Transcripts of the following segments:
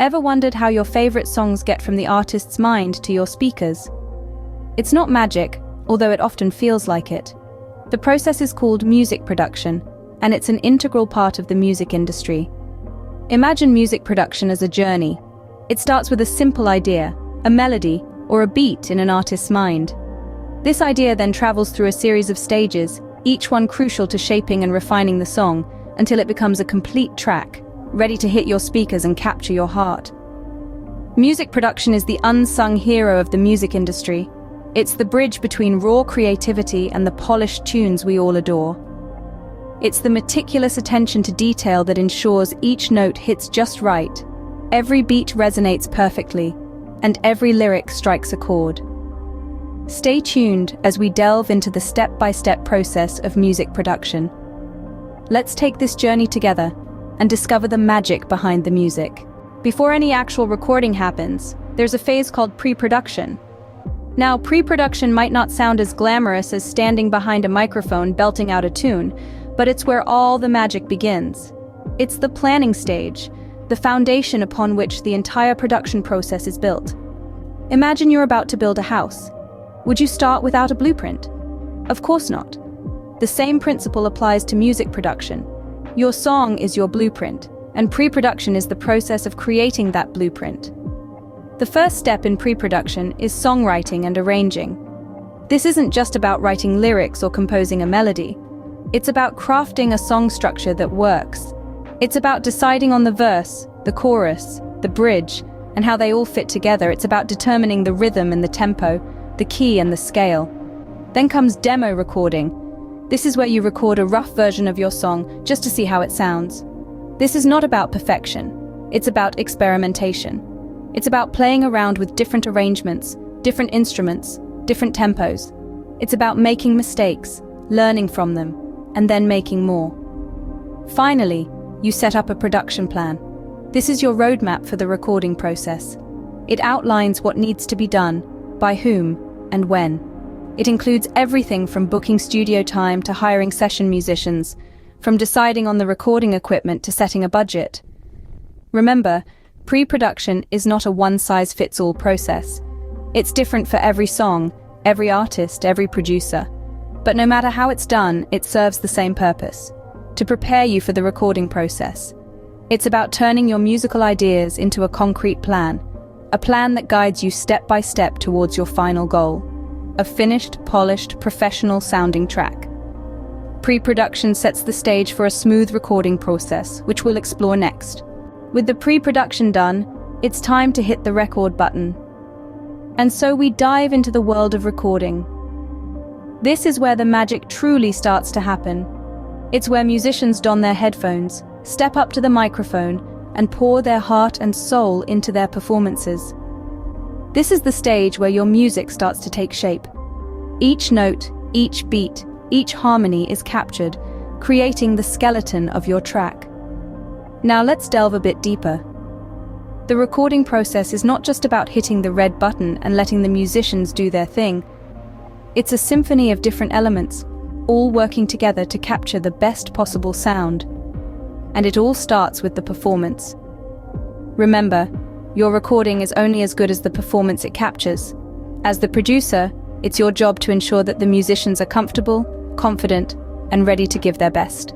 Ever wondered how your favorite songs get from the artist's mind to your speakers? It's not magic, although it often feels like it. The process is called music production, and it's an integral part of the music industry. Imagine music production as a journey. It starts with a simple idea, a melody, or a beat in an artist's mind. This idea then travels through a series of stages, each one crucial to shaping and refining the song, until it becomes a complete track, ready to hit your speakers and capture your heart. Music production is the unsung hero of the music industry. It's the bridge between raw creativity and the polished tunes we all adore. It's the meticulous attention to detail that ensures each note hits just right, every beat resonates perfectly, and every lyric strikes a chord. Stay tuned as we delve into the step-by-step process of music production. Let's take this journey together and discover the magic behind the music. Before any actual recording happens, there's a phase called pre-production. Now, pre-production might not sound as glamorous as standing behind a microphone belting out a tune, but it's where all the magic begins. It's the planning stage, the foundation upon which the entire production process is built. Imagine you're about to build a house. Would you start without a blueprint? Of course not. The same principle applies to music production. Your song is your blueprint, and pre-production is the process of creating that blueprint. The first step in pre-production is songwriting and arranging. This isn't just about writing lyrics or composing a melody. It's about crafting a song structure that works. It's about deciding on the verse, the chorus, the bridge, and how they all fit together. It's about determining the rhythm and the tempo, the key and the scale. Then comes demo recording. This is where you record a rough version of your song just to see how it sounds. This is not about perfection. It's about experimentation. It's about playing around with different arrangements, different instruments, different tempos. It's about making mistakes, learning from them, and then making more. Finally, you set up a production plan. This is your roadmap for the recording process. It outlines what needs to be done, by whom, and when. It includes everything from booking studio time to hiring session musicians, from deciding on the recording equipment to setting a budget. Remember, pre-production is not a one-size-fits-all process. It's different for every song, every artist, every producer. But no matter how it's done, it serves the same purpose: to prepare you for the recording process. It's about turning your musical ideas into a concrete plan, a plan that guides you step by step towards your final goal, a finished, polished, professional-sounding track. Pre-production sets the stage for a smooth recording process, which we'll explore next. With the pre-production done, it's time to hit the record button. And so we dive into the world of recording. This is where the magic truly starts to happen. It's where musicians don their headphones, step up to the microphone, and pour their heart and soul into their performances. This is the stage where your music starts to take shape. Each note, each beat, each harmony is captured, creating the skeleton of your track. Now let's delve a bit deeper. The recording process is not just about hitting the red button and letting the musicians do their thing. It's a symphony of different elements, all working together to capture the best possible sound. And it all starts with the performance. Remember, your recording is only as good as the performance it captures. As the producer, it's your job to ensure that the musicians are comfortable, confident, and ready to give their best.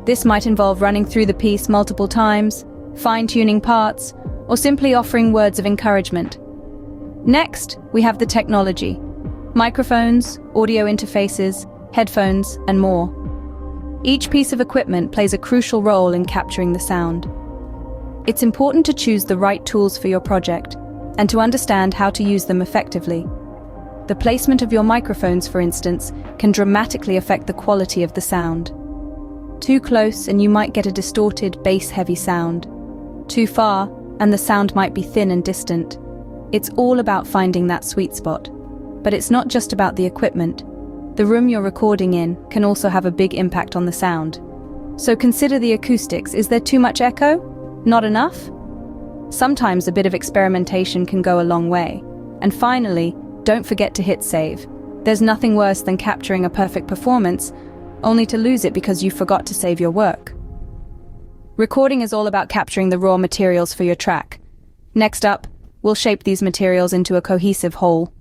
This might involve running through the piece multiple times, fine-tuning parts, or simply offering words of encouragement. Next, we have the technology: microphones, audio interfaces, headphones, and more. Each piece of equipment plays a crucial role in capturing the sound. It's important to choose the right tools for your project and to understand how to use them effectively. The placement of your microphones, for instance, can dramatically affect the quality of the sound. Too close and you might get a distorted, bass-heavy sound. Too far, and the sound might be thin and distant. It's all about finding that sweet spot. But it's not just about the equipment. The room you're recording in can also have a big impact on the sound. So consider the acoustics. Is there too much echo? Not enough? Sometimes a bit of experimentation can go a long way. And finally, don't forget to hit save. There's nothing worse than capturing a perfect performance, only to lose it because you forgot to save your work. Recording is all about capturing the raw materials for your track. Next up, we'll shape these materials into a cohesive whole.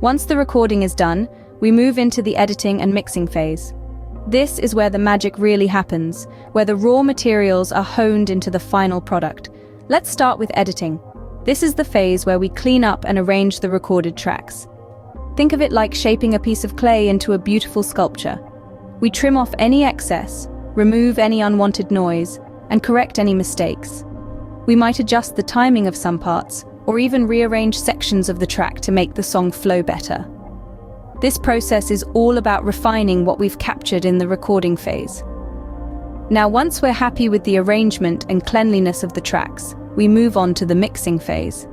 Once the recording is done, we move into the editing and mixing phase. This is where the magic really happens, where the raw materials are honed into the final product. Let's start with editing. This is the phase where we clean up and arrange the recorded tracks. Think of it like shaping a piece of clay into a beautiful sculpture. We trim off any excess, remove any unwanted noise, and correct any mistakes. We might adjust the timing of some parts, or even rearrange sections of the track to make the song flow better. This process is all about refining what we've captured in the recording phase. Now, once we're happy with the arrangement and cleanliness of the tracks, we move on to the mixing phase.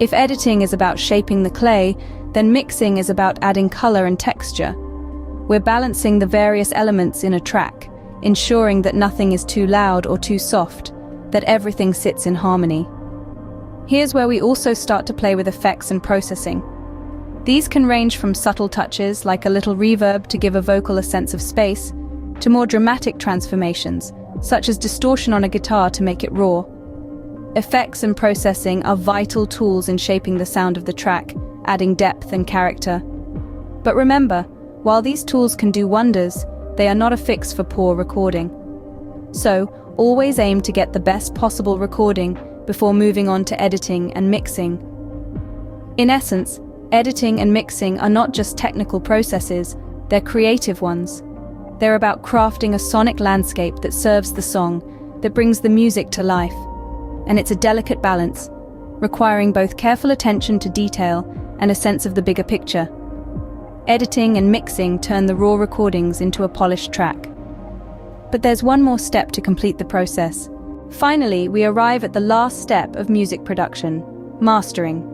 If editing is about shaping the clay, then mixing is about adding color and texture. We're balancing the various elements in a track, ensuring that nothing is too loud or too soft, that everything sits in harmony. Here's where we also start to play with effects and processing. These can range from subtle touches, like a little reverb to give a vocal a sense of space, to more dramatic transformations, such as distortion on a guitar to make it raw. Effects and processing are vital tools in shaping the sound of the track, adding depth and character. But remember, while these tools can do wonders, they are not a fix for poor recording. So, always aim to get the best possible recording before moving on to editing and mixing. In essence, editing and mixing are not just technical processes, they're creative ones. They're about crafting a sonic landscape that serves the song, that brings the music to life. And it's a delicate balance, requiring both careful attention to detail and a sense of the bigger picture. Editing and mixing turn the raw recordings into a polished track. But there's one more step to complete the process. Finally, we arrive at the last step of music production, mastering.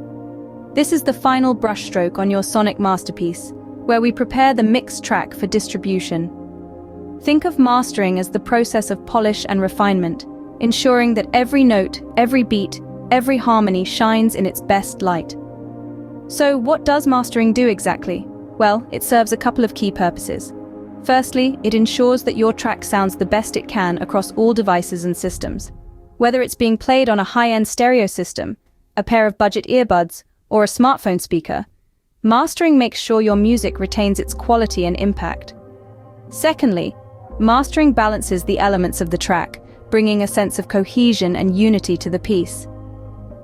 This is the final brushstroke on your sonic masterpiece, where we prepare the mixed track for distribution. Think of mastering as the process of polish and refinement, ensuring that every note, every beat, every harmony shines in its best light. So, what does mastering do exactly? Well, it serves a couple of key purposes. Firstly, it ensures that your track sounds the best it can across all devices and systems. Whether it's being played on a high-end stereo system, a pair of budget earbuds, or a smartphone speaker, mastering makes sure your music retains its quality and impact. Secondly, mastering balances the elements of the track, bringing a sense of cohesion and unity to the piece.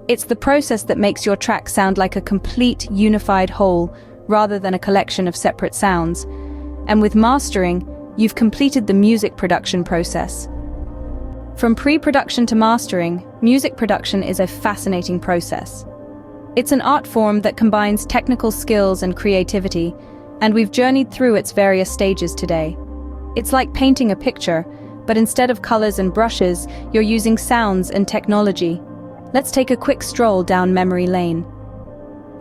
It's the process that makes your track sound like a complete, unified whole, rather than a collection of separate sounds. And with mastering, you've completed the music production process. From pre-production to mastering, music production is a fascinating process. It's an art form that combines technical skills and creativity, and we've journeyed through its various stages today. It's like painting a picture, but instead of colors and brushes, you're using sounds and technology. Let's take a quick stroll down memory lane.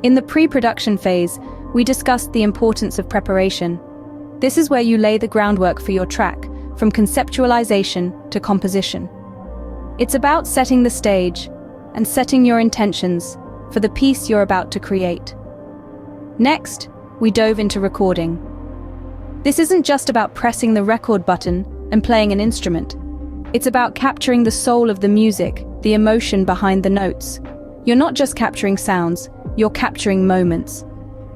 In the pre-production phase, we discussed the importance of preparation. This is where you lay the groundwork for your track, from conceptualization to composition. It's about setting the stage and setting your intentions for the piece you're about to create. Next, we dove into recording. This isn't just about pressing the record button and playing an instrument. It's about capturing the soul of the music, the emotion behind the notes. You're not just capturing sounds, you're capturing moments.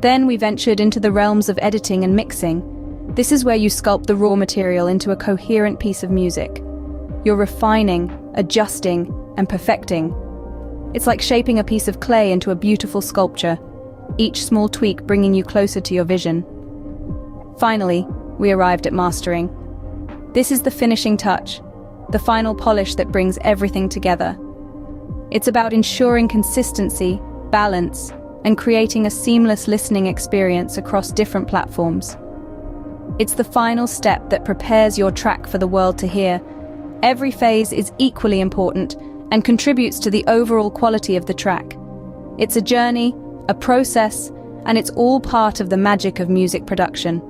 Then we ventured into the realms of editing and mixing. This is where you sculpt the raw material into a coherent piece of music. You're refining, adjusting, and perfecting. It's like shaping a piece of clay into a beautiful sculpture, each small tweak bringing you closer to your vision. Finally, we arrived at mastering. This is the finishing touch, the final polish that brings everything together. It's about ensuring consistency, balance, and creating a seamless listening experience across different platforms. It's the final step that prepares your track for the world to hear. Every phase is equally important and contributes to the overall quality of the track. It's a journey, a process, and it's all part of the magic of music production.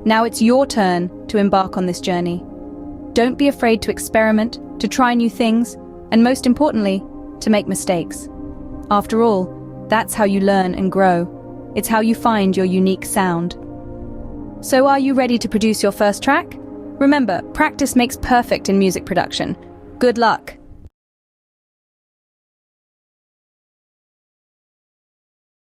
Now it's your turn to embark on this journey. Don't be afraid to experiment, to try new things, and most importantly, to make mistakes. After all, that's how you learn and grow. It's how you find your unique sound. So are you ready to produce your first track? Remember, practice makes perfect in music production. Good luck!